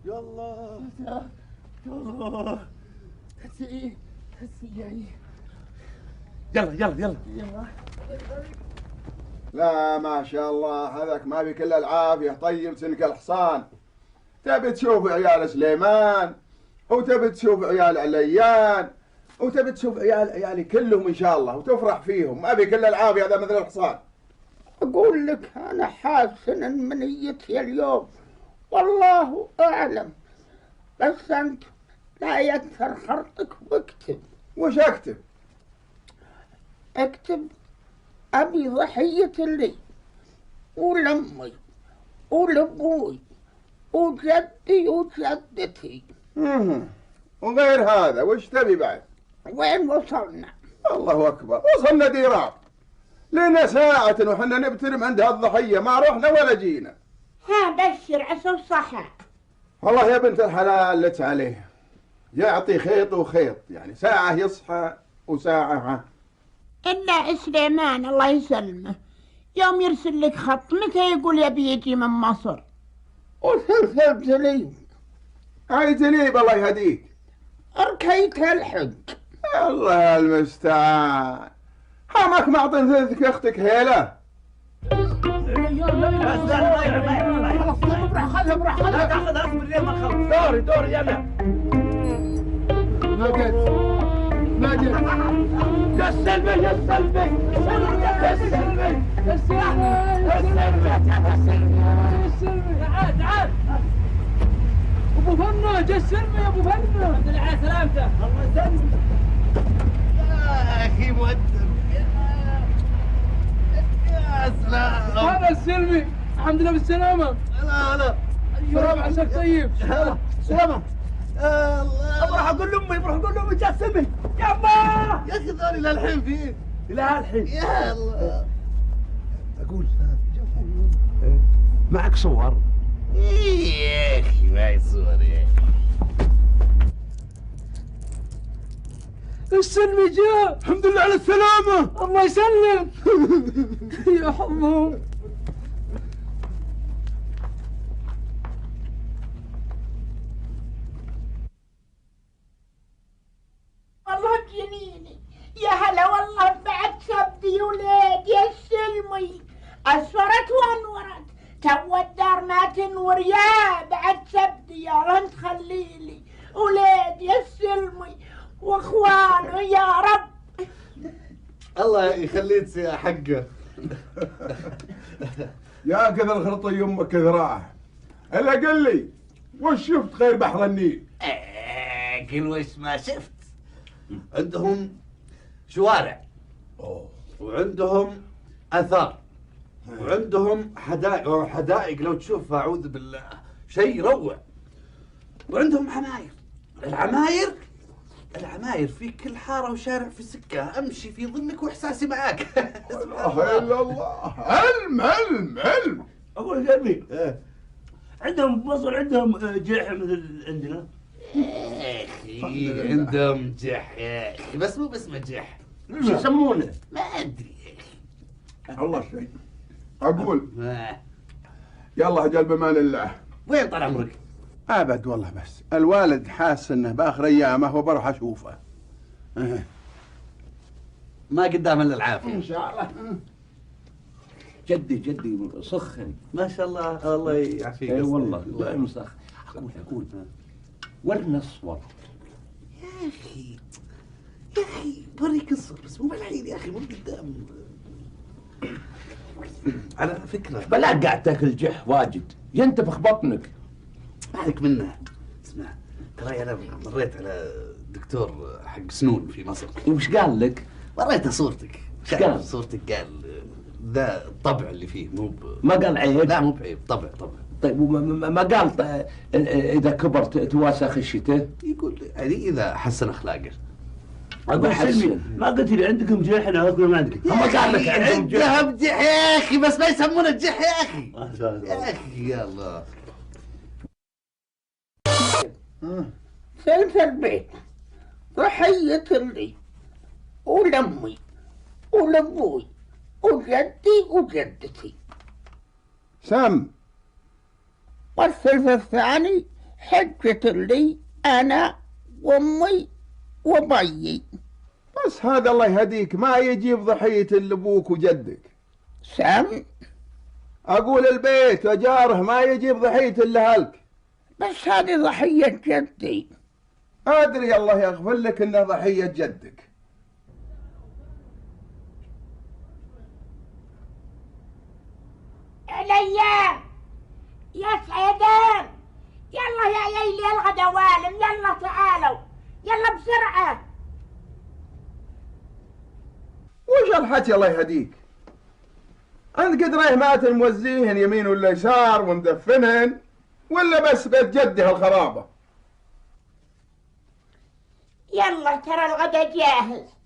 يلا يلا هسي جاي. يلا لا ما شاء الله هذاك ما بك الا العافيه. طيب سنك الحصان. تبي تشوف عيال سليمان وتبي تشوف عيال عليان وتبي تشوف عيالي كلهم ان شاء الله وتفرح فيهم. ما بك الا العافيه. هذا مثل الحصان. أقول لك أنا حاسن من نيتي اليوم والله أعلم، بس أنت لا يكثر خرطك واكتب. وش اكتب؟ اكتب أبي ضحية لي ولأمي ولأبوي وجدي وجدتي. وغير هذا وش تبي بعد؟ وين وصلنا؟ الله أكبر، وصلنا ديران. لنا ساعة وحنا نبترم عند هالضحية ما رحنا ولا جينا. ها بشر عسى الصحة. والله يا بنت الحلال لت عليه يعطي خيط وخيط، يعني ساعة يصحى وساعة. إلا سليمان الله يسلمه يوم يرسل لك خط متى يقول يبي يجي من مصر؟ وثلث جليب. هاي جليب الله يهديك. اركيت الحق. الله المستعان. همك معطي ثلثك اختك هيله. دوري يلا. ما جت يا سلمي تعال ابو فنو جسرني يا ابو فنو. الحمد لله على سلامته. الله يسلمك يا اخي مؤدب. يا سلام. هذا السلمي الحمد لله بالسلامه. لا شراب عساك طيب. سلامه. الله بروح اقول لامي جاء السلمي. يابا يا اخي ذولي للحين فيه الى الحين. يا الله. اقول معك صور؟ يا اخي معي صور يا اخي. السلمي جاء الحمد لله على السلامة. الله يسلم. يا حظهم. والله بجنيني يا هلا والله بعد سبدي ولاد يا السلمي. أسفرت وانورت تو الدار ما تنور يا بعد سبدي يا رب تخليلي ولاد يا السلمي واخوانه يا رب. الله يخليك يا حقه. يا كثر خرطي يمك ذراعه. الا قل لي وش شفت غير بحر النيل؟ كل وش ما شفت. عندهم شوارع وعندهم اثار وعندهم حدائق لو تشوفها اعوذ بالله شيء يروع. وعندهم عماير. العماير في كل حاره وشارع في سكه امشي في ظلك واحساسي معاك. لا اله الا الله. علم. اقول قلبي عندهم بمصر عندهم جح مثل عندنا. يا اخي عندهم جح يا اخي بس مو باسمه جح. شو يسمونه؟ ما ادري يا اخي. الله شيء. اقول يلا اجل بمان الله. وين طال عمرك؟ ابد والله بس الوالد حاس انه باخر ايامه وبروح اشوفه. ما قدام الا العافيه ان شاء الله. جدي سخن ما شاء الله. الله يعافيك. اي والله دائما سخن. اقول ورنا الصور. يا اخي بوريك الصور بس مو بالحين يا اخي مو قدام. على فكره بلا قاعد تاكل جح واجد ينتفخ بطنك. ما عليك منه. اسمع ترى انا مريت على دكتور حق سنون في مصر. وش قال لك؟ وريته صورتك. ايش قال؟ صورتك قال ذا الطبع اللي فيه ما قال عيب؟ لا مو بعيب. طبع. طيب ما قال اذا كبر تواسى خشيته؟ يقول يعني اذا حسن اخلاقه. اقول سلمي ما قلت لي عندكم جح انا اقول ما عندك. ما قال لك عندهم جح يا اخي بس ما يسمونه الجح يا اخي. يا اخي يا الله. في البيت ضحية لي ولأمي ولأبوي وجدي وجدتي. سم. والثلث الثاني حجة لي أنا وأمي وبيي. بس هذا الله يهديك ما يجيب ضحية لأبوك وجدك. سم؟ أقول البيت وجاره ما يجيب ضحية لأهلك. بس هذه ضحية جدي. أدري الله يغفر لك إنه ضحية جدك. عليان يا سعيدان، يلا يا ليلي الغدا والم، يلا تعالوا يلا بسرعة. وش الحكي الله يهديك؟ أنت قد ريه مات موزيهن يمين ولا يسار ومدفنهن، ولا بس بيت جده الخرابة؟ يلا ترى الغدا جاهز.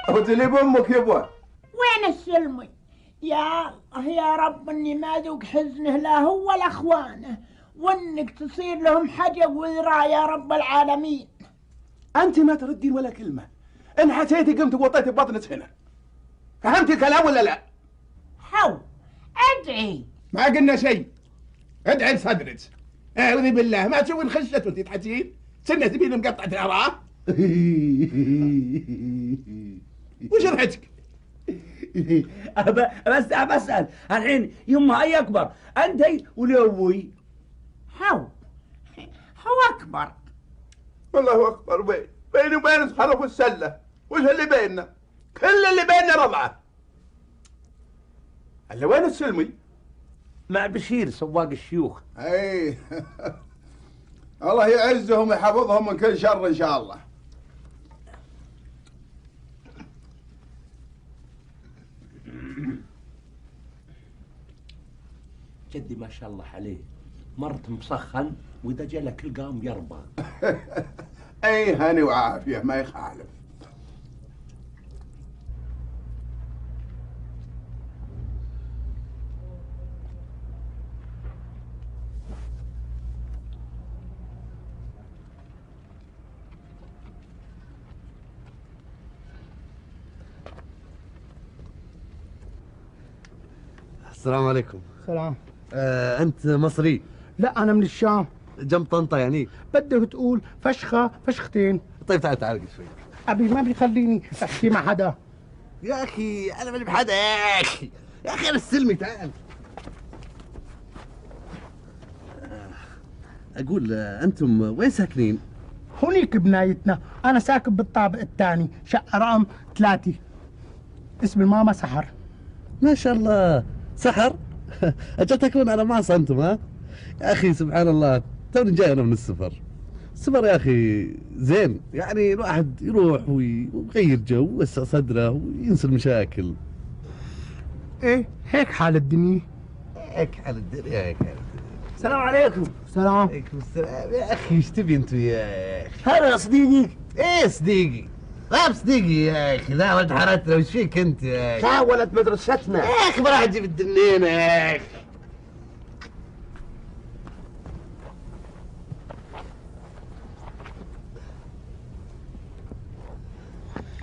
وتليب أمك يبوه. وين السلمي؟ يا الله يا رب اني ما ذوق حزنه لا هو ولا اخوانه، وانك تصير لهم حجب وذراع يا رب العالمين. أنت ما تردين ولا كلمة، إن حسيتي قمت وطيتي ببطنك هنا. فهمتي الكلام ولا لا؟ حو ادعي. ما قلنا شيء، ادعي لصدرك. اعوذ بالله، ما تسوين خشة وانت تحكين؟ سنة تبين مقطعة العراء؟ وش الحجك؟ بس بسأل الحين يمها أي أكبر، أنت ولا أبوي؟ هو أكبر. الله أكبر. بيني وبين حرف السلة، وش اللي بيننا؟ كل اللي بيننا رضعة. اللي وين السلمي؟ مع بشير سواق الشيوخ. اي الله يعزهم ويحفظهم من كل شر ان شاء الله. جدي ما شاء الله عليه مرت مسخن، واذا جلك القام يربى. اي هاني وعافيه ما يخالف. السلام عليكم. سلام. أنت مصري؟ لا أنا من الشام. جنب طنطا يعني؟ بدك تقول فشخة فشختين. طيب تعال تعال شوي. أبي ما بيخليني أحكي مع حدا. يا أخي أنا ماني بحدا يا أخي. يا أخي أنا السلمي تعال. أقول أنتم وين ساكنين؟ هونيك بنايتنا، أنا ساكن بالطابق الثاني، شقة رقم 3. اسم الماما سحر. ما شاء الله سحر. أجل تاكلون على ماصة أنتم ها؟ يا أخي سبحان الله، توني جاي أنا من السفر. السفر يا أخي زين، يعني الواحد يروح ويغير جو ويوسع صدره وينسى المشاكل. إيه هيك حال الدنيا. هيك حال الدنيا، هيك حال الدنيا. السلام عليكم. سلام. عليكم السلام. يا أخي ايش تبي أنت يا أخي؟ هذا صديقي. إيه صديقي؟ لا بصديقي يا أخي، لا ولد حارتنا وش فيك أنت يا أخي؟ حاولت مدرستنا. يا أخي ما راح تجيب الدنينة يا أخي.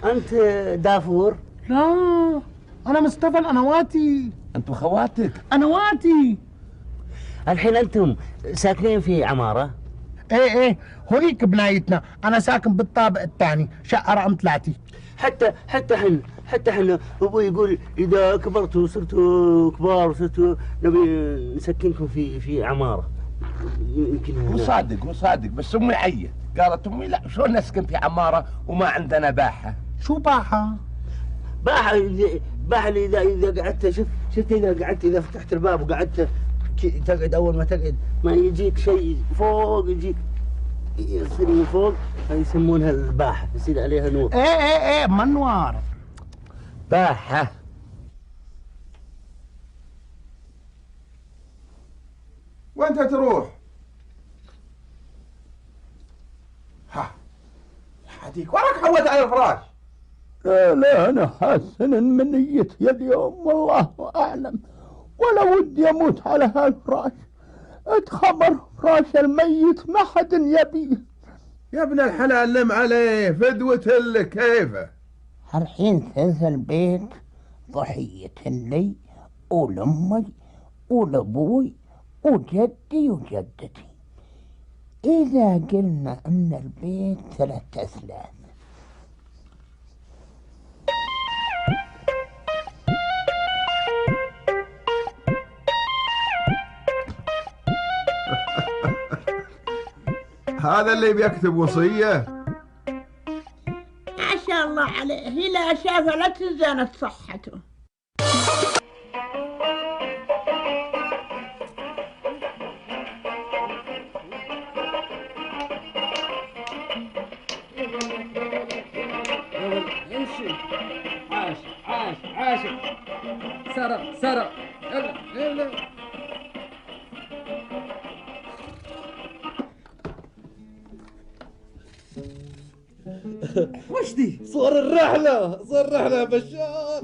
أنت دافور؟ لا أنا مصطفى الأنواتي. أنتم خواتك؟ أنواتي. الحين أنتم ساكنين في عمارة؟ إيه هونيك بنايتنا، أنا ساكن بالطابق الثاني، شقة رقم 3. حتى حنا أبوي يقول إذا كبرتوا وصرتوا كبار وصرتوا نبي نسكنكم في عمارة. يمكن وصادق بس أمي عيت، قالت أمي لا شلون نسكن في عمارة وما عندنا باحة. شو باحة؟ باحة اللي إذا قعدت شفت إذا قعدت إذا فتحت الباب وقعدت تقعد، أول ما تقعد ما يجيك شيء فوق، يجيك يصير من فوق، يسمونها الباحة، يصير عليها نور. إيه منوار. باحة. وانت تروح؟ ها حديك وراك حوت على الفراش. لا أنا حاسن من نيتي اليوم والله أعلم، ولا ودي أموت على هالفراش. اتخبر فراش الميت ما حد يبيه. يا ابن الحلال لم عليه فدوة لك كيفه. الحين ثلث البيت ضحية لي ولأمي ولأبوي وجدي وجدتي. إذا قلنا أن البيت 3 أثلاث، هذا اللي بيكتب وصية؟ ما شاء الله عليه، إذا شاف لا تزانت صحته. امشي. عاش عاش عاش. سارة يلا. وش دي؟ صور الرحلة يا بشار.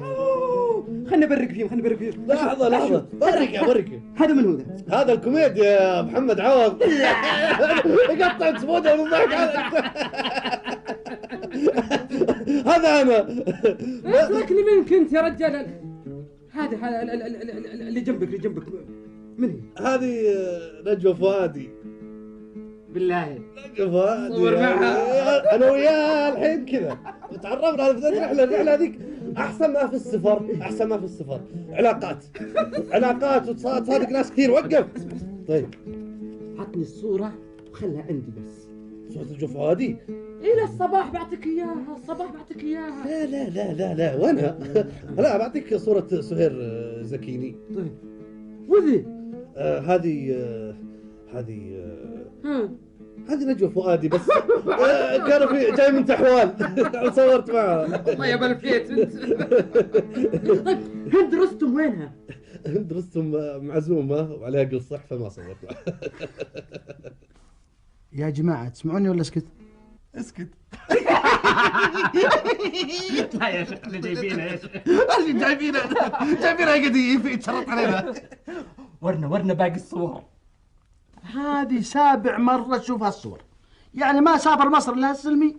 خلنا نبرك فيهم. لحظة برك. هذا من هو ذا؟ هذا الكوميديا محمد عوض. يقطع سبوده من الضحك. هذا أنا. اتركني من كنت يا رجال. هذا اللي جنبك من هي؟ هذه نجوى فؤادي. بالله نجوى فؤادي صور معها. أنا وياه الحين كذا وتعرفنا على الرحلة هذيك. أحسن ما في السفر علاقات وتصادق ناس كثير. وقف. طيب عطني الصورة وخلها عندي بس. صورة نجوى فؤادي؟ إلى الصباح بعطيك إياها. لا وانا لا بعطيك صورة سهير زكيني. طيب وذي؟ هذه نجوى فؤادي بس. كانوا في جاي من تحوال. صورت معها. الله يبارك انت. طيب هند رستم وينها؟ هند رستم معزومة وعليها قل صح فما صورت معها. يا جماعة تسمعوني ولا اسكت؟ اسكت. لا يا شيخ اللي جايبينه يا شيخ. اللي جايبينه قد يتشرط علينا. ورنا باقي الصور. هذه 7 مرة تشوف هالصور، يعني ما سافر مصر إلا السلمي.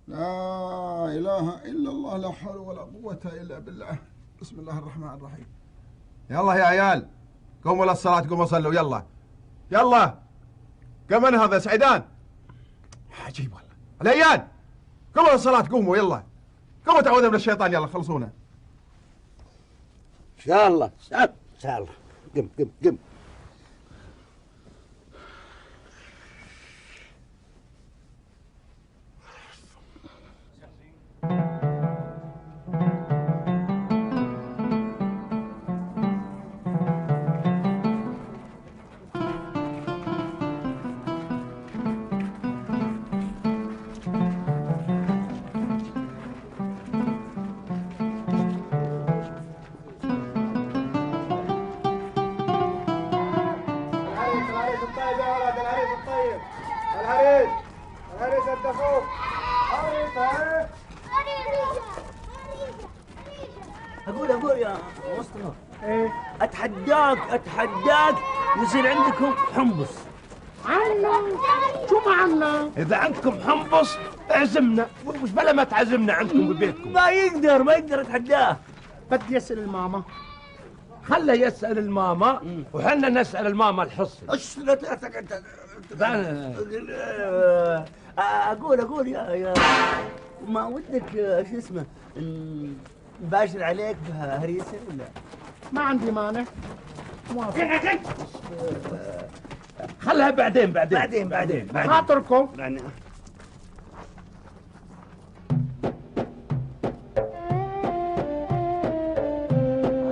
لا إله إلا الله، لا حول ولا قوة إلا بالله. بسم الله الرحمن الرحيم. يلا يا عيال قوموا للصلاة، قوموا صلوا. يلا كمان هذا سعيدان. عجيب والله. العيال قوموا للصلاة، قوموا يلا. قوموا تعوذوا من الشيطان. يلا خلصونا. إن شاء الله. قم. العريس الدفوف. اقول يا مصطفى. ايه اتحداك يصير عندكم حمص. شو معنا؟ إذا عندكم حنبص اعزمنا، وش بلا ما تعزمنا عندكم ببيتكم. ما يقدر اتحداه. بدي اسال الماما. خله يسأل الماما وحنا نسأل الماما الحصي. اقول يا ما ودك شو اسمه نباشر عليك بهريسه ولا؟ ما عندي مانع. موافق. خلها بعدين خاطركم. ما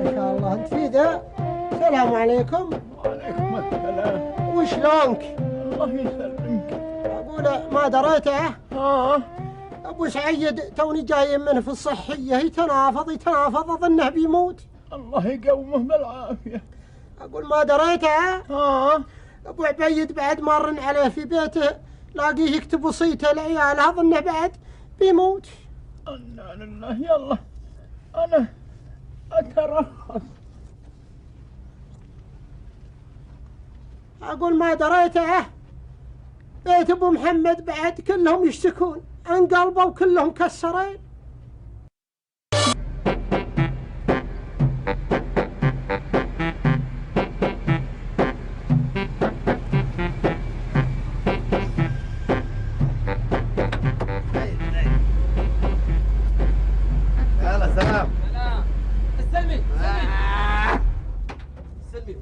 شاء الله انت في ذا. السلام عليكم. وعليكم السلام. وشلونك؟ الله يسلمك. اقول ما دريته. ابو سعيد توني جاي منه في الصحيه يتنافض اظنه بيموت. الله يقومه بالعافيه. اقول ما دريته. ابو عبيد بعد ما رن عليه في بيته لاقيه يكتب وصيته لعياله اظنه بعد بيموت. انا لله. يلا انا اترخص. اقول ما دريته بيت ابو محمد بعد كلهم يشتكون انقلبوا كلهم كسرين. يلا سلام. سلام. استلمي استلمي.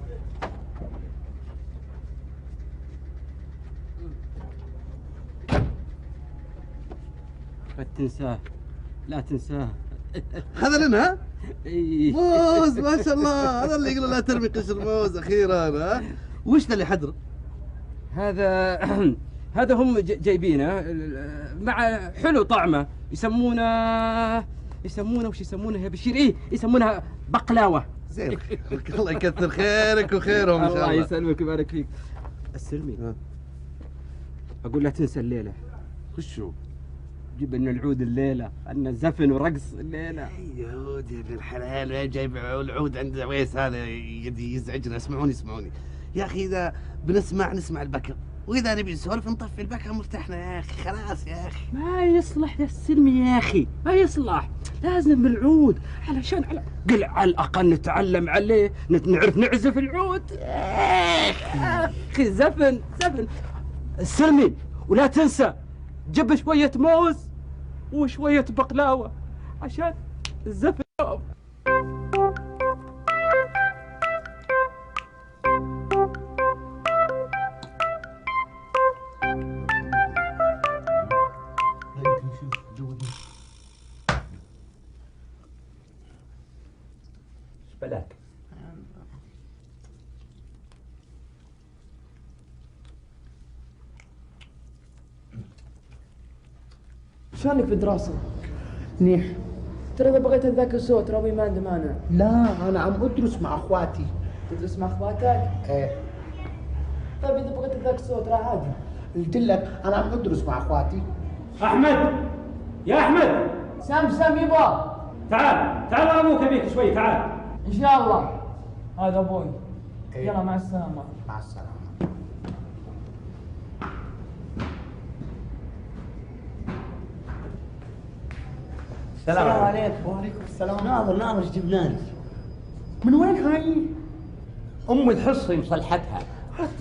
لا تنساه لا تنساه. هذا لنا إيه. موز ما شاء الله. هذا اللي يقولوا لا ترمي قشر موز اخيرا. ها وش ذا اللي حضره؟ هذا هذا هم جايبينه مع حلو طعمه. يسمونه وش يسمونه يا بشير؟ ايه يسمونها بقلاوه. زين الله يكثر خيرك وخيرهم ان شاء الله. الله يسلمك ويبارك فيك. السلمي اقول لا تنسى الليله. وشو؟ جيب لنا العود الليله، عندنا زفن ورقص الليله. يا ولد يا ابن الحلال، وين جايب العود عند عويس هذا يزعجنا. اسمعوني يا اخي، اذا نسمع البكر، واذا نبي نسولف نطفي البكر مرتاحنا يا اخي. خلاص يا اخي. ما يصلح يا السلمي يا اخي، ما يصلح. لازم بالعود علشان على الاقل نتعلم عليه، نعرف نعزف العود يا اخي. زفن السلمي. ولا تنسى جيب شويه موز وشويه بقلاوه عشان الزفن. بلاك شلونك في الدراسة؟ منيح. ترى إذا بغيت أتذاكر سوا ترى أبوي ما عنده مانع. لا انا عم ادرس مع اخواتي. تدرس مع إخواتك؟ ايه. طيب إذا بغيت أتذاكر سوا ترى عادي. قلت لك انا عم ادرس مع اخواتي. احمد يا احمد. سام يبا. تعال ابوك ابيك شوي. تعال إن شاء الله. هذا أبوي. يلا مع السلامة. مع السلامة. السلام عليكم. وعليكم السلام. ناظر ايش جبنا لك؟ من وين هاي؟ ام الحصي مصلحتها.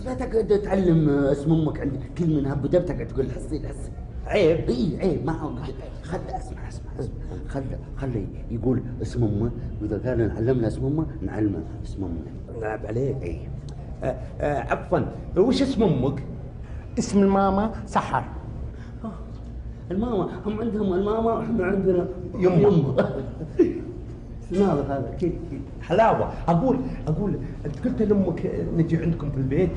لا تقعد تعلم اسم امك عند كل من هب ودب تقعد تقول حصي. عيب. اي عيب. ما اسمع خلي يقول اسم امه، واذا قال نعلمنا اسم امه نعلمه اسم امه. نلعب عليك. اي عفوا، وش اسم امك؟ اسم الماما سحر. الماما هم عندهم الماما واحنا عندنا يمه. ناظر هذا كيف حلاوة. اقول انت قلت لامك نجي عندكم في البيت؟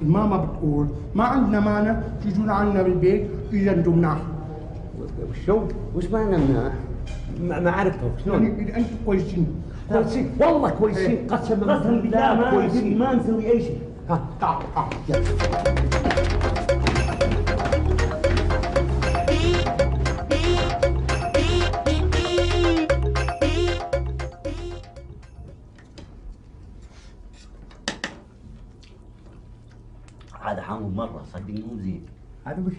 الماما بتقول ما عندنا مانع تجون عندنا بالبيت اذا انتم مناح. وش معنى مناح؟ ما عرفته شلون؟ يعني اذا انتم كويسين. والله كويسين. قسما بالله كويسين. ما نسوي اي شيء. ها تعال هذا حامض مرة صدقني مو زين. هذا وش؟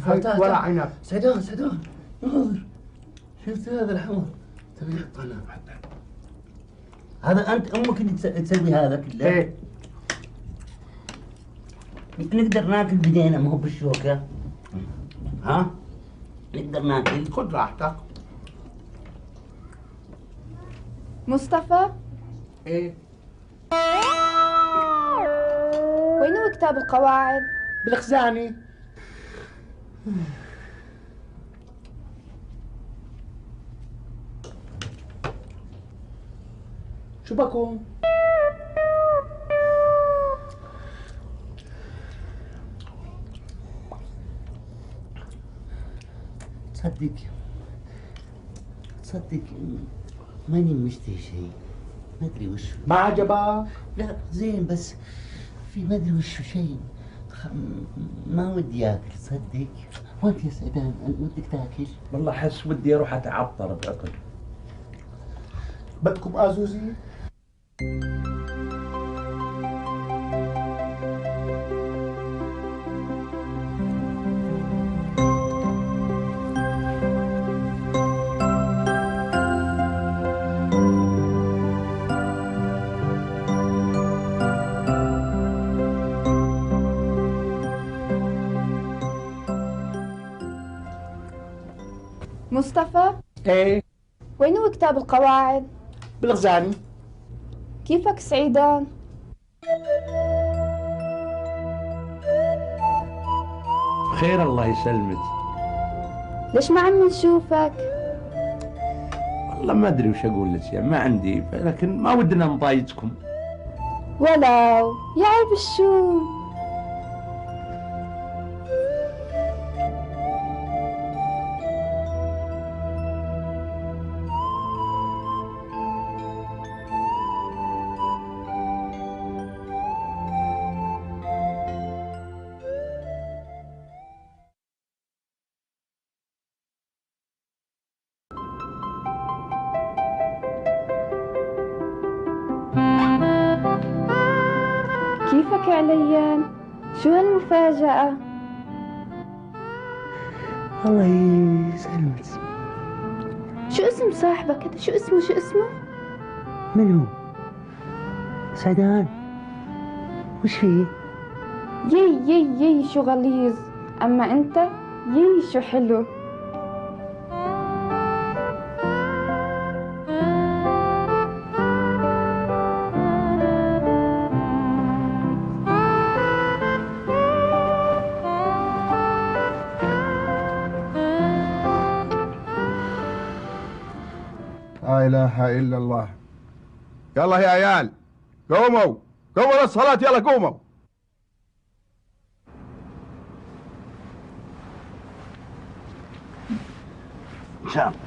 هاي ولا عنب. سدان ناظر شفت هذا الحمر تبي يحطنا. هذا انت امك اللي تسوي هذا كله؟ ايه. نقدر ناكل بدينا ما هو بالشوكة. ها؟ نقدر ناكل. خذ راحتك. مصطفى؟ ايه. وين هو كتاب القواعد؟ بالخزانة. شو بكون؟ تصدق ماني مشتهي شيء. ما ادري وش. ما عجبك؟ لا زين بس في ما ادري وش شيء ما ودي اكل. تصدق وانت يا سعدان ودك تاكل؟ والله احس ودي اروح اتعطر بعقل. بدكم ازوزي؟ مصطفى؟ ايه؟ وين هو كتاب القواعد؟ بالغزاني. كيفك سعيدان؟ بخير الله يسلمك. ليش ما عم نشوفك؟ والله ما ادري وش اقول لك، يعني ما عندي، لكن ما ودنا نضايجكم. ولو يا عيب الشوم. كيفك يا عليان؟ شو هالمفاجأة؟ الله يسلمك. شو اسم صاحبك هذا؟ شو اسمه؟ من هو؟ سعدان. وش فيه؟ يي شو غليظ، أما أنت يي شو حلو. لا إله إلا الله. يلا يا عيال قوموا للصلاة، يلا قوموا. إن شاء الله.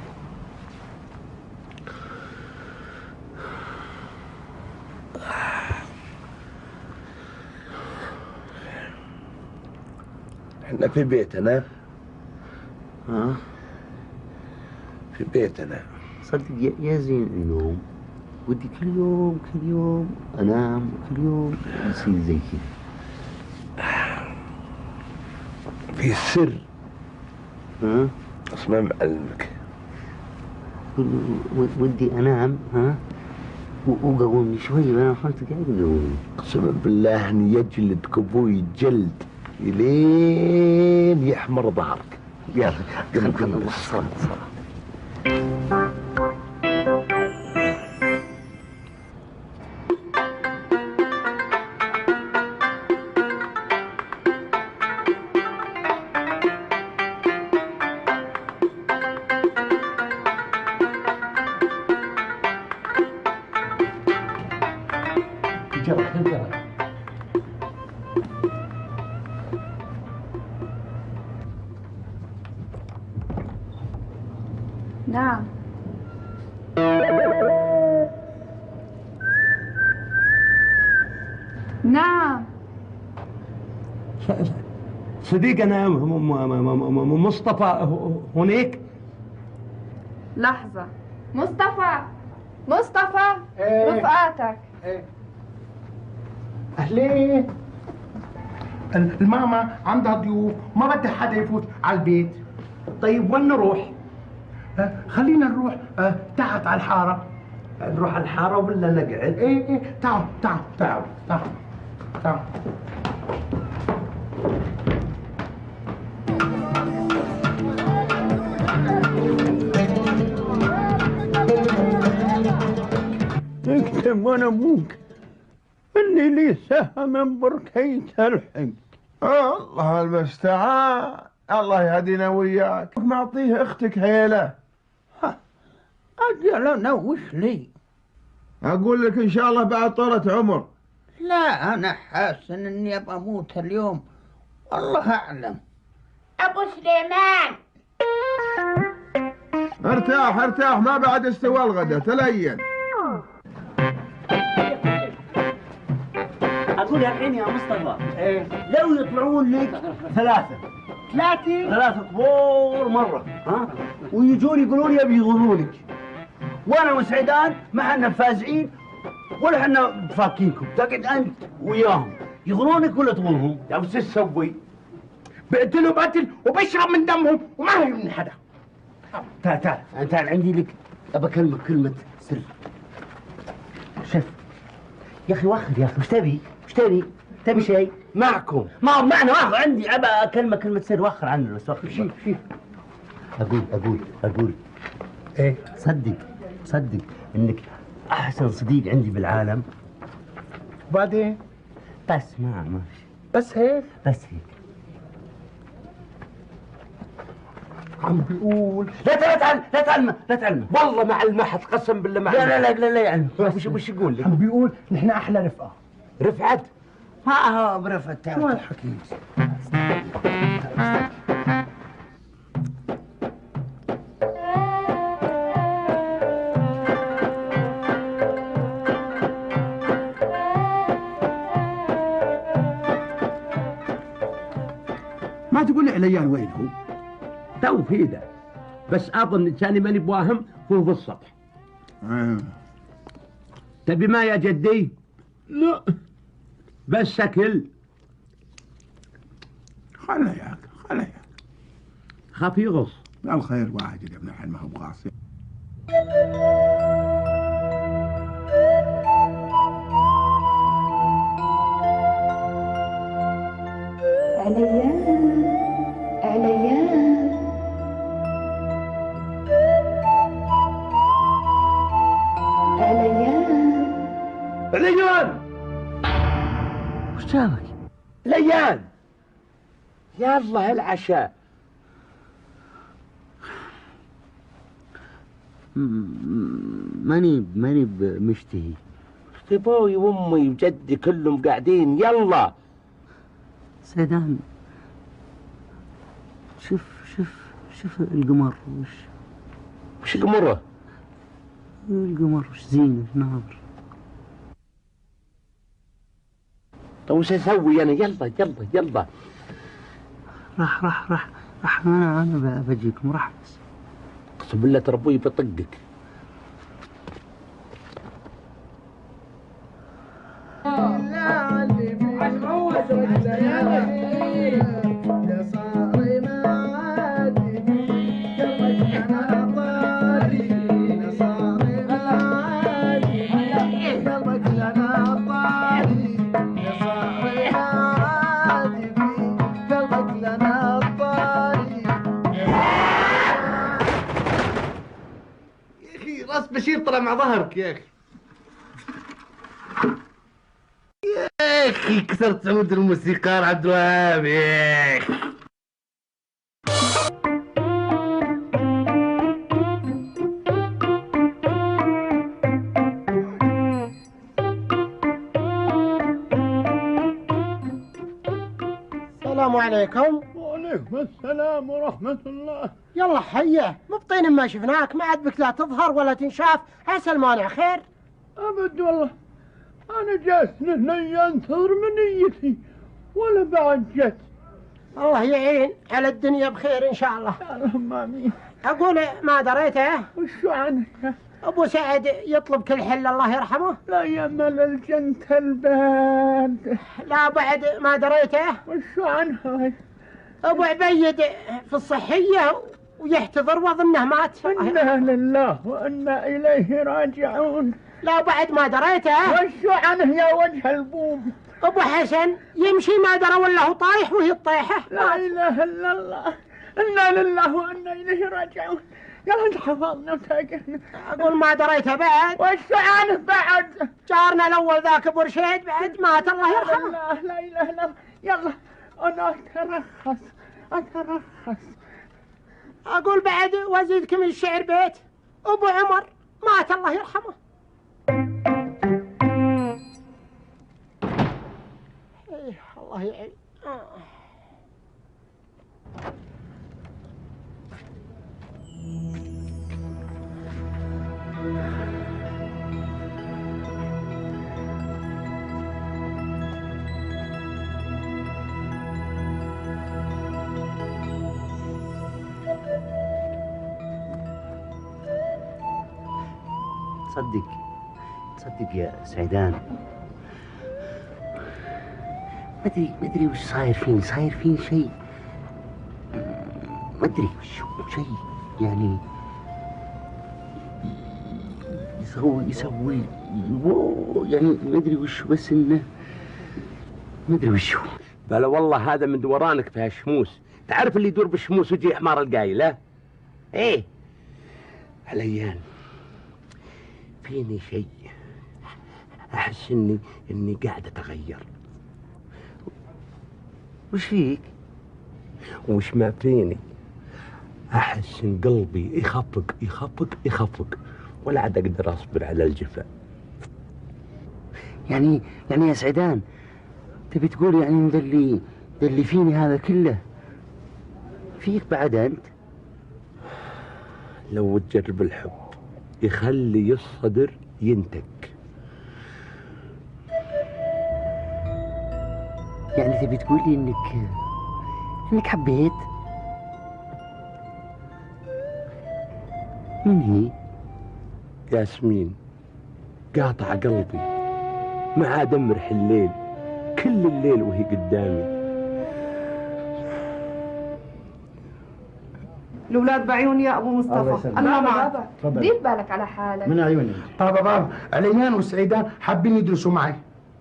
احنا في بيتنا. ها؟ في بيتنا. صدق يا زين اليوم ودي كل يوم انام وكل يوم يصير زي كذا. في سر. ها؟ بس ما معلمك. ودي انام ها وقومني شوي، انا خلت قاعد قومني. قسما بالله اني يجلدك ابوي جلد الين يحمر ظهرك. يلا خلنا صلاة. نعم. نعم. صديق انا مصطفى هناك. لحظة. مصطفى رفقاتك. اهلين. الماما عندها ضيوف، ما بدها حدا يفوت على البيت. طيب وين نروح؟ خلينا نروح تحت على الحارة. نروح على الحارة ولا نقعد؟ ايه تعال. اكتب وانا ابوك اني لي سهم بركية الحق. الله المستعان، الله يهدينا وياك. معطيه اختك هيله. اجل انا وش لي؟ اقول لك ان شاء الله بعد طولة عمر. لا انا حاسن اني ابغى اموت اليوم، والله اعلم. ابو سليمان ارتاح ما بعد استوى الغدا، تلين. اقول الحين يا مصطفى لو يطلعون لك 3 ثلاثة قبور مرة، ها؟ ويجون يقولون يبي يغلونك. وانا وسعيدان ما حنا فازعين ولا حنا فاكينكم، تقعد انت وياهم يغلونك ولا تغلهم؟ يا وش تسوي؟ بقتل وبقتل وبشرب من دمهم وما هي من حدا. تعال عندي لك ابى اكلمك كلمة سر. شف يا اخي وخر يا اخي، وش تبي؟ تبي شيء؟ معكم ما معنا واخر عندي ابى اكلمك كلمة سر، وخر عنه بس وخر. شيف اقول ايه؟ صدق انك احسن صديق عندي بالعالم. وبعدين؟ بس ماشي. بس هيك؟ عم بيقول لا تعلمه والله ما علمحت، قسم بالله ما علمحت. لا يعني وش يقول لك؟ عم بيقول نحن احلى رفقه. رفعت؟ ما هو برفعت. شو هالحكي؟ ما تقول لي عليان وين هو؟ تو في ده، بس اظن كاني ماني بواهم فوق السطح. تبي ما يا جدي؟ لا بس شكل. خله ياك خاف يغص. الخير واجد يا ابن الحل، ما هو بغاصي. عليان وش جابك؟ ليان يلا العشاء. ماني بمشتهي. ابوي وامي وجدي كلهم قاعدين، يلا. سيدان شوف القمر. وش قمره؟ القمر وش زينه ناظر. طيب وش اسوي انا؟ يلا راح انا بجيكم راح. بس اقسم بالله ترى ابوي بطقك. راس بشير طلع مع ظهرك يا اخي كسرت عود الموسيقار عبد الوهاب يا اخي. السلام عليكم. وعليكم السلام ورحمة الله. يلا حيه، مبطين ما شفناك، ما عاد بك لا تظهر ولا تنشاف، عسى المانع خير. أبد والله أنا جالس هنا أنتظر منيتي ولا بعد جت. الله يعين على الدنيا بخير إن شاء الله. اللهم آمين. أقول ما دريته وشو عنك؟ أبو سعد يطلب كل حل الله يرحمه. لا يا مل الجنت الباد. لا بعد ما دريته. وشو عنها؟ أبو عبيد في الصحية ويحتضر وظنه مات. إنا لله وإنا إليه راجعون. لا بعد ما دريته. وشو عنه يا وجه البوم؟ أبو حسن يمشي ما درى ولا هو طايح وهي الطيحة. لا إله إلا الله. إنا لله وإنا إليه راجعون. يلا حفظنا وتاقنا. أقول ما دريته بعد. وشو عنه بعد؟ جارنا الأول ذاك أبو رشيد بعد مات الله يرحمه. لا إله إلا الله. يلا أنا أترخص. أقول بعد وأزيدكم الشعر بيت أبو عمر مات الله يرحمه. إيه الله يعين. تصدق يا سعيدان، ما ادري وش صاير فيني شيء، ما ادري وش شيء يعني يسوي يعني ما ادري وش، بس انه ما ادري وش هو. بلا والله هذا من دورانك في هالشموس، تعرف اللي يدور بالشموس ويجي حمار القايل. ها ايه عليان، فيني شيء احس اني قاعد اتغير. وش فيك؟ وش ما فيني، احس ان قلبي يخفق ولا عاد اقدر اصبر على الجفاء. يعني يا سعيدان تبي تقول يعني ذا اللي فيني هذا كله فيك بعد انت؟ لو تجرب الحب يخلي الصدر ينتك. يعني تبي تقول لي انك حبيت؟ من هي؟ ياسمين قاطع قلبي، ما عاد امرح الليل، كل الليل وهي قدامي. الأولاد بعيون يا أبو مصطفى. الله معك. دير بالك على حالك. من عيوني. بابا عليان وسعيدان حابين يدرسوا معي.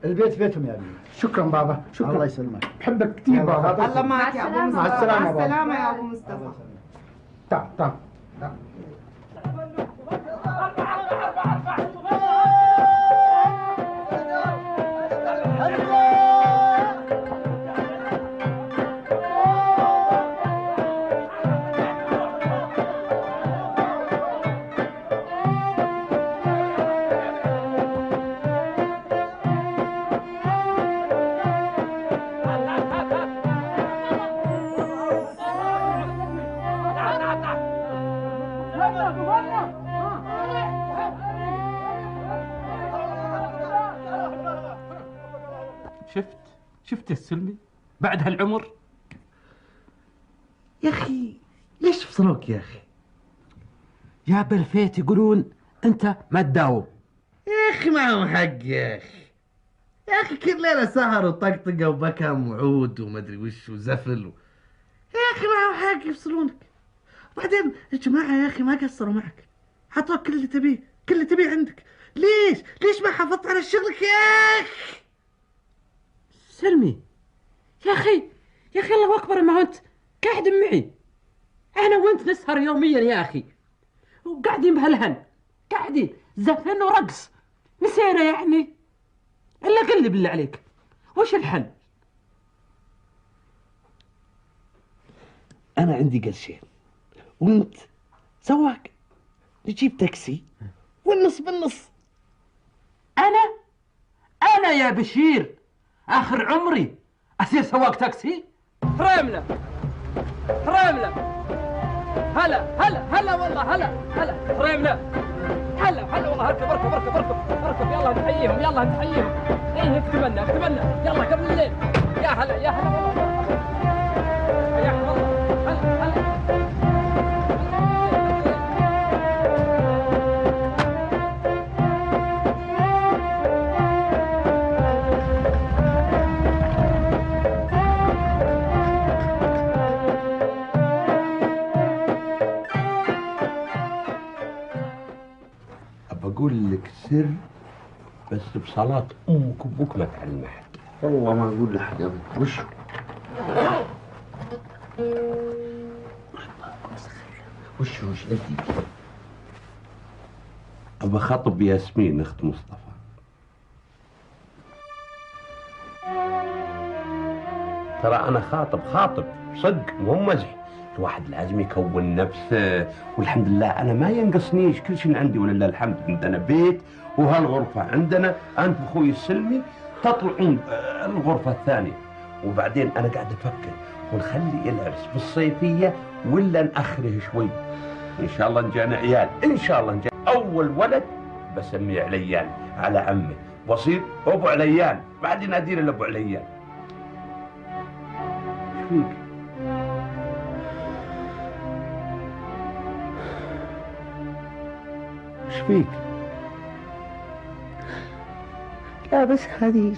البيت بيتهم يا ابني. شكرا بابا، شكرا. الله يسلمك. بحبك كثير بابا. الله معك يا أبو مصطفى. مع السلامة بابا. مع السلامة يا أبو مصطفى. تعال. شفت السلمي بعد هالعمر؟ يا أخي ليش فصلوك يا أخي؟ يا بالفيت يقولون أنت ما تداوم. يا أخي معهم حق يا أخي. يا أخي كل ليلة سهر وطقطقة وبكم وعود ومدري وش وزفل يا أخي معهم حق يفصلونك. وبعدين يا جماعة يا أخي ما قصروا معك، حطوك كل اللي تبيه عندك. ليش ما حافظت على شغلك يا أخي؟ سلمي يا أخي الله أكبر، ما أنت قاعد معي، أنا وأنت نسهر يوميا يا أخي، وقاعدين بهالهن، قاعدين زفن ورقص، نسينا يعني؟ إلا قل لي بالله عليك وش الحل؟ أنا عندي قرشين وأنت سواق، نجيب تاكسي والنص بالنص. أنا يا بشير آخر عمري أصير سواق تاكسي؟ رملة هلا والله هلا رملة هلا والله اركب يلا نحييهم ايه اكتملنا يلا قبل الليل. يا هلا والله حياكم الله. هلا بقول لك سر بس بصلاة أمك وأبوك ما تعلم أحد. والله ما أقول لحد أبدا. وش أدي؟ أبى خطب ياسمين أخت مصطفى. ترى أنا خاطب صدق مو مزح. الواحد لازم يكون نفسه، والحمد لله أنا ما ينقصنيش كل شيء عندي ولله الحمد. عندنا بيت وهالغرفة عندنا، أنت وأخوي السلمي تطلعون الغرفة الثانية. وبعدين أنا قاعد أفكر ونخلي العرس بالصيفية ولا نأخره شوي. إن شاء الله نجانا عيال، إن شاء الله نجانا أول ولد بسميه عليان على عمه، وصير أبو عليان، بعدين أدير لأبو عليان. إيش فيك؟ ايش فيك؟ لا بس هذه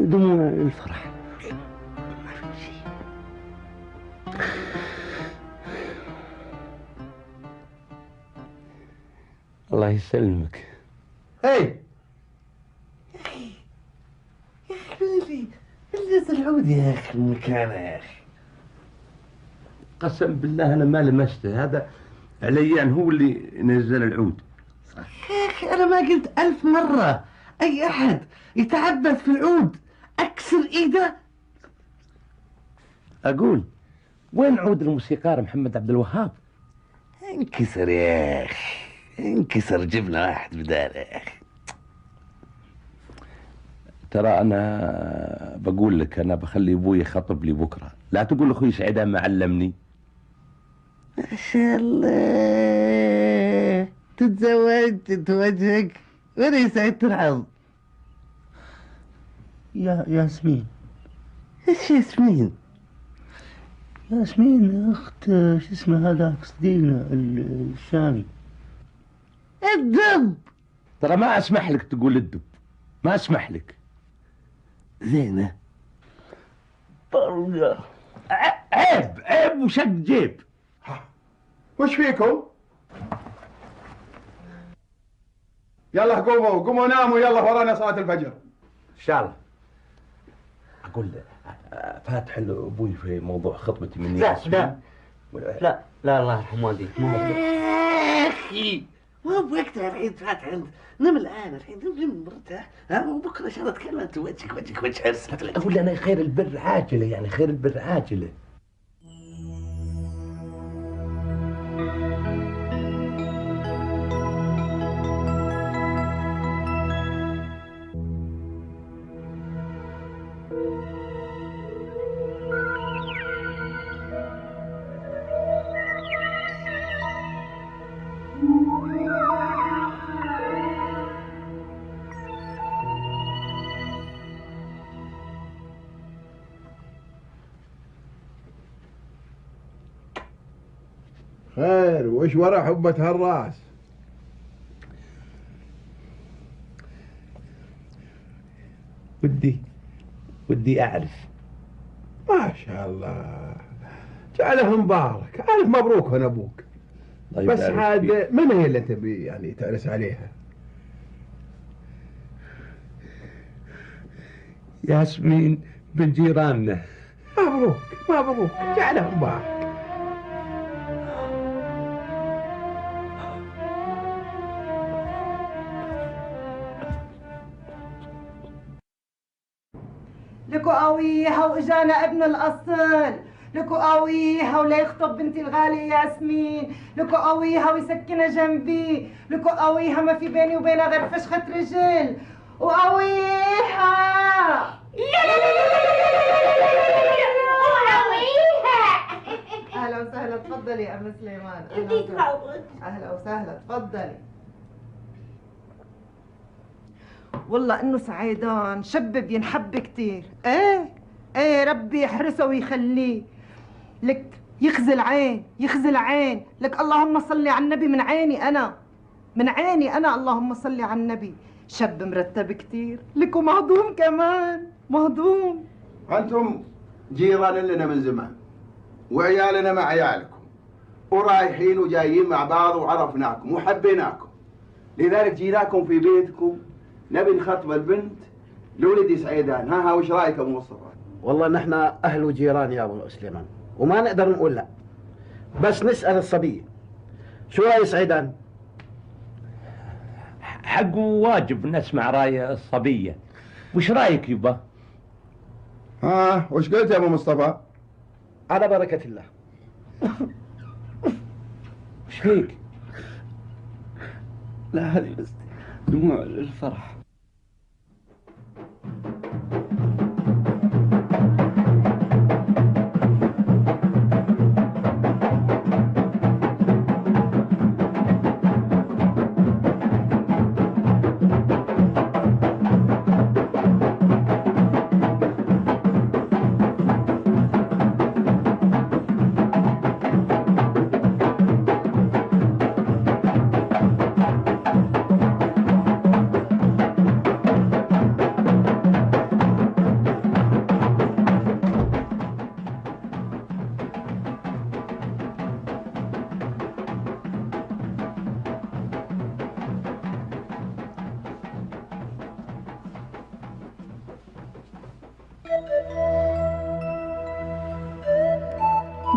دموع الفرح، ما في شيء. الله يسلمك. هي يا أخي بالله العود يا أخي المكانة يا أخي. قسم بالله أنا ما لمسته، هذا عليان هو اللي نزل العود. يا أخي أنا ما قلت 1000 مرة أي أحد يتعبث في العود أكسر إيده؟ أقول وين عود الموسيقار محمد عبد الوهاب؟ انكسر يا أخي انكسر، جبنا واحد بداله يا أخي. ترى أنا بقول لك أنا بخلي أبوي يخطب لي بكرة، لا تقول أخوي سعيدان ما علمني. ما شاء الله تتزوجت وجهك وين يسعد ترعض. يا ياسمين. ايش ياسمين؟ ياسمين اخت شو اسمه هذاك صديقنا الشامي. الدب. ترى ما اسمح لك تقول الدب، ما اسمح لك. زينة. عيب وشق جيب. وش فيكم؟ يلا قوموا ناموا، يلا ورانا صلاة الفجر. ان شاء الله. اقول فاتح ابوي في موضوع خطبتي من لا الله يرحم والديك. يا اخي ما هو بوقتها الحين فاتح انت، نم الان الحين نم مرتاح وبكره ان شاء الله تكلم وجهك عرس. اقول انا خير البر عاجله، يعني خير البر عاجله. خير، وش ورا حبة هالراس؟ ودي أعرف. ما شاء الله جعله مبارك، ألف مبروك هنا أبوك. بس عاد من هي اللي تبي يعني تعرس عليها؟ ياسمين بن جيراننا. مبروك جعله مبارك. لكو قويها واجانا ابن الاصل، لكو قويها ولا يخطب بنتي الغالية ياسمين، لكو قويها ويسكنها جنبي، لكو قويها ما في بيني وبينها غير فشخة رجل، وقويها اهلا وسهلا. تفضلي يا ام سليمان. اهلا وسهلا تفضلي. والله انه سعيدان شب بينحب كتير. ايه ربي يحرسه ويخليه لك. يخزل عين لك. اللهم صلي على النبي. من عيني انا اللهم صلي على النبي. شب مرتب كتير لك ومهضوم كمان مهضوم. انتم جيران لنا من زمان وعيالنا مع عيالكم ورايحين وجايين مع بعض وعرفناكم وحبيناكم، لذلك جيناكم في بيتكم نبي نخطب البنت لولدي سعيدان. ها وش رايك ابو مصطفى؟ والله نحن اهل وجيران يا ابو سليمان وما نقدر نقول لا، بس نسال الصبيه. شو راي سعيدان؟ حق وواجب نسمع راي الصبيه. وش رايك يبا؟ وش قلت يا ابو مصطفى؟ على بركه الله. وش فيك؟ لا هذه بس دموع الفرح.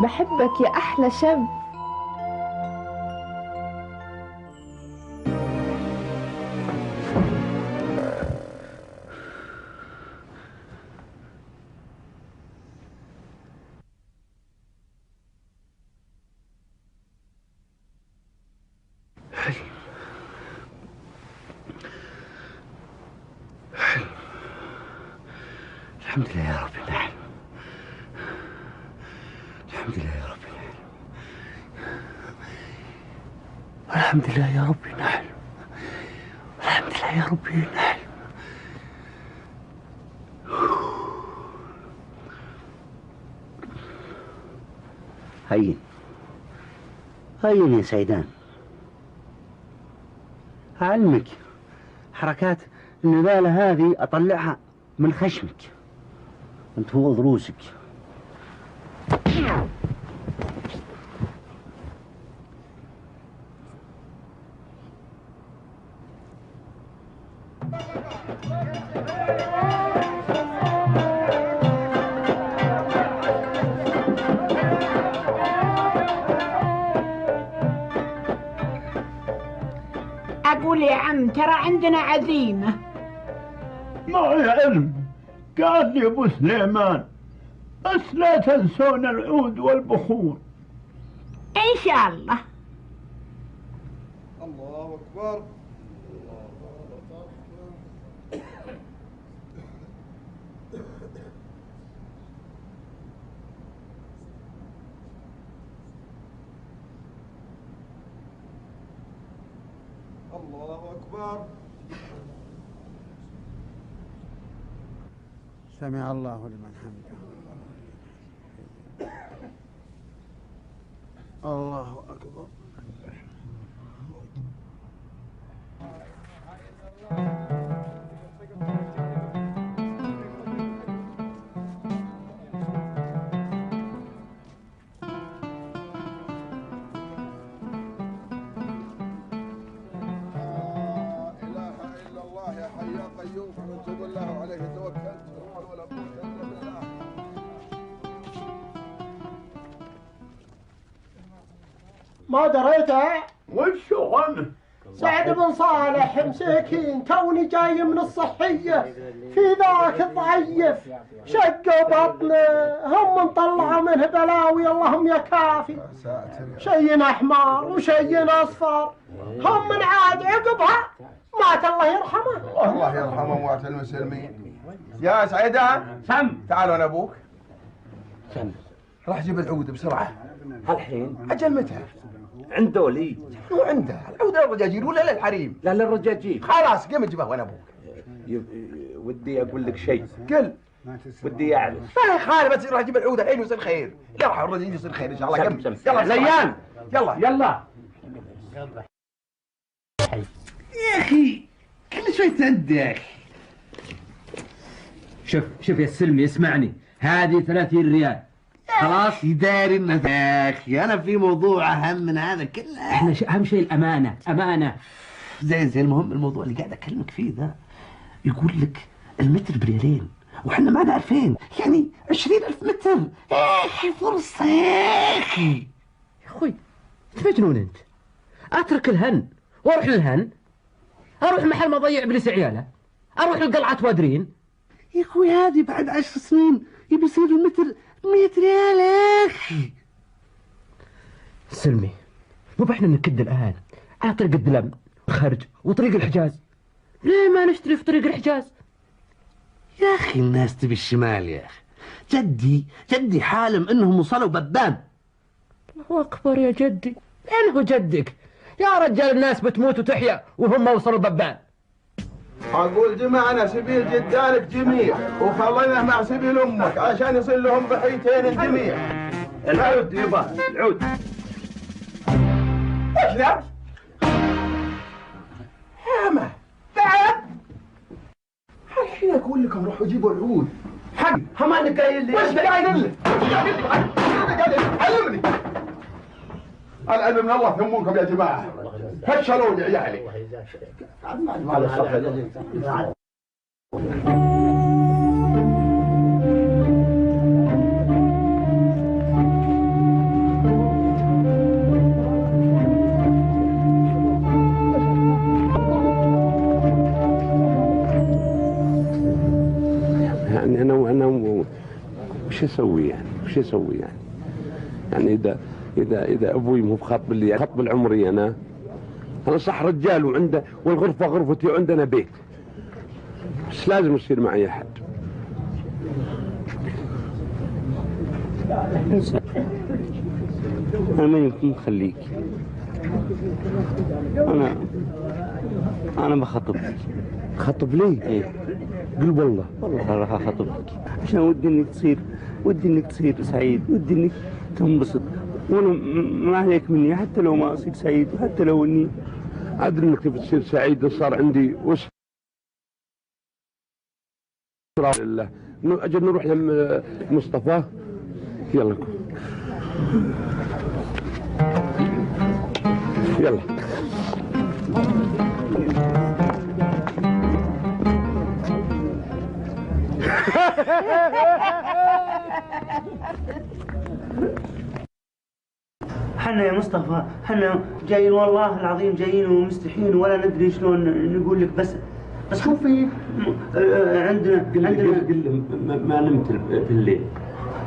بحبك يا أحلى شاب. الحمد لله يا رب العالمين. الحمد لله يا رب العالمين. الحمد لله يا رب العالمين. الحمد لله يا رب العالمين. هين هين يا سيدان، أعلمك حركات النبالة هذه أطلعها من خشمك أنت فوق ضروسك. أقول يا عم ترى عندنا عزيمة. معي علم، قال لي ابو سليمان بس لا تنسون العود والبخور. إن شاء الله. الله أكبر. الله أكبر. سمع الله لمن حمده. الله أكبر. ما دريته؟ وشو عنه؟ سعد بن صالح مسكين توني جاي من الصحية في ذاك الضعيف شقوا بطنه هم مطلعوا منه بلاوي اللهم يا كافي. شيء احمر وشيء اصفر هم من عاد عقبها مات الله يرحمه. الله يرحمه موات المسلمين. يا سعيدان سم تعالوا انا ابوك. سم راح جيب العود بسرعة. الحين أجل متى؟ عند وليد. شنو عنده؟ العود للرجاجيل ولا للحريم؟ لا للرجاجيل. خلاص قم اجيبه وانا ابوك. ودي اقول لك شيء. قل. ودي اعرف. ما يخالف بس يروح يجيب العود الحين ويصير خير. يروح الرجاجيل يصير خير ان شاء الله. قم. يلا زيان. يلا يلا. يا اخي كل شوي تندي يا اخي. شوف يا سلمي اسمعني، هذه 30 ريال خلاص. داري انه يا اخي انا في موضوع اهم من هذا كله. احنا اهم شيء الامانه. امانه زين المهم الموضوع اللي قاعد اكلمك فيه ذا يقول لك المتر بريالين واحنا ما نعرفين، يعني 20,000 متر. يا اخي فرصه يا اخي. يا اخوي انت مجنون انت. اترك الهن واروح للهن، اروح محل ما اضيع ابليس عياله، اروح لقلعه وادرين. يا اخوي هذه بعد 10 سنين يبي يصير المتر 100 ريال يا اخي. سلمي مو احنا نكد الان على طريق الدلم خرج وطريق الحجاز، ليه ما نشتري في طريق الحجاز؟ يا اخي الناس تبي الشمال يا اخي. جدي حالم انهم وصلوا ببان. الله اكبر يا جدي. انه جدك يا رجال، الناس بتموت وتحيا وهم ما وصلوا ببان. اقول جمعنا سبيل جدانك جميع وخلينا مع سبيل امك عشان يصير لهم بحيتين الجميع. العود يبا العود. ايش ذا؟ ياما بعد الحين اقول لكم روحوا جيبوا العود حق. همانك قايل لي. وش قايل لي؟ علمني. العلم من الله ثمونكم يا جماعه. فشلوني عيالي. وش اسوي يعني؟ وش اسوي يعني؟ يعني اذا ابوي مو بخاطب لي خطب العمري انا صح رجال وعنده والغرفه غرفتي وعندنا بيت، بس لازم يصير معي احد. انا ما يمكن اخليك، انا بخطبك. خطب لي؟ ايه قل والله راح اخطبك عشان ودي انك تصير سعيد، ودي انك تنبسط، وانا ما عليك مني حتى لو ما اصير سعيد، وحتى لو اني ادري انك تبي تصير سعيد. صار عندي وش لله. اجل نروح لمصطفى. يلا يلا. حنا يا مصطفى حنا جايين والله العظيم جايين ومستحيين ولا ندري شلون نقول لك، بس شوفي عندنا قل ما نمت بالليل.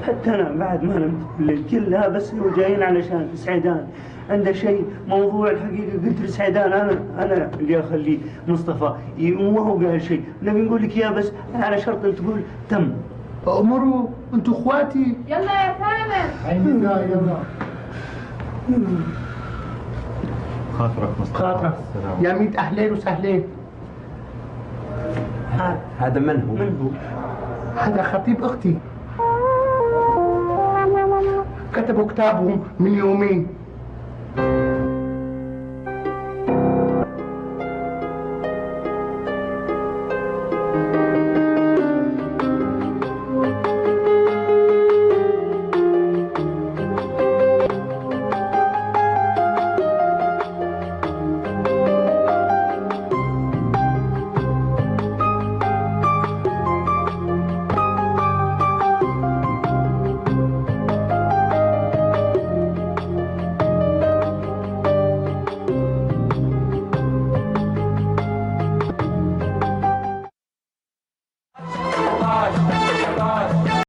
حتى انا بعد ما نمت بالليل كلها، بس هو جايين علشان سعيدان عنده شيء موضوع الحقيقه. قلت لسعيدان انا اللي اخليه مصطفى وما هو قال شيء، نبي نقول لك اياه بس على شرط ان تقول تم. امروا انتوا اخواتي. يلا يا ثامر. عينينا يلا. خاطرك مصطفى. خاطرك يا ميت اهلين وسهلين. هذا من هو؟ هذا خطيب اختي، كتبوا كتابهم من يومين.